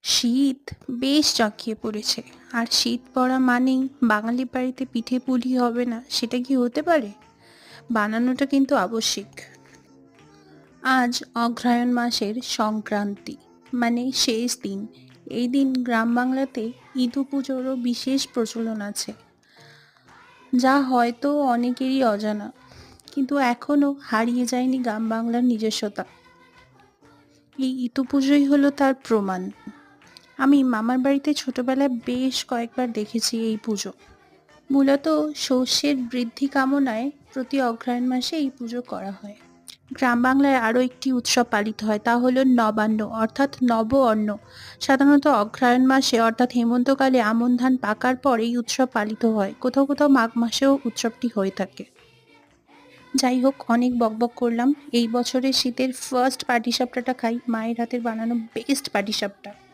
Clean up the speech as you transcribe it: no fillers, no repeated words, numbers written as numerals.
শীত বেশ জাঁকিয়ে পড়েছে। আর শীত পড়া মানেই বাঙালি বাড়িতে পিঠে পুলি হবে না, সেটা কি হতে পারে? বানানোটা কিন্তু আবশ্যিক। আজ অগ্রহায়ণ মাসের সংক্রান্তি, মানে শেষ দিন। এই দিন গ্রাম বাংলাতে ইদু পুজোরও বিশেষ প্রচলন আছে, যা হয়তো অনেকেরই অজানা, কিন্তু এখনো হারিয়ে যায়নি গ্রাম বাংলার নিজস্বতা। এই ইদু পুজোই হলো তার প্রমাণ। আমি মামার বাড়িতে ছোটবেলায় বেশ কয়েকবার দেখেছি এই পুজো। মূলত শস্যের বৃদ্ধি কামনায় প্রতি অগ্রহায়ণ মাসে এই পুজো করা হয়। গ্রাম বাংলায় আরও একটি উৎসব পালিত হয়, তা হলো নবান্ন অর্থাৎ নব অন্ন। সাধারণত অগ্রহায়ণ মাসে অর্থাৎ হেমন্তকালে আমন ধান পাকার পর এই উৎসব পালিত হয়। কোথাও কোথাও মাঘ মাসেও উৎসবটি হয়ে থাকে। যাই হোক, অনেক বকবক করলাম। এই বছরের শীতের ফার্স্ট পাটিসাপটাটা খাই, মায়ের হাতের বানানো বেস্ট পাটিসাপটা।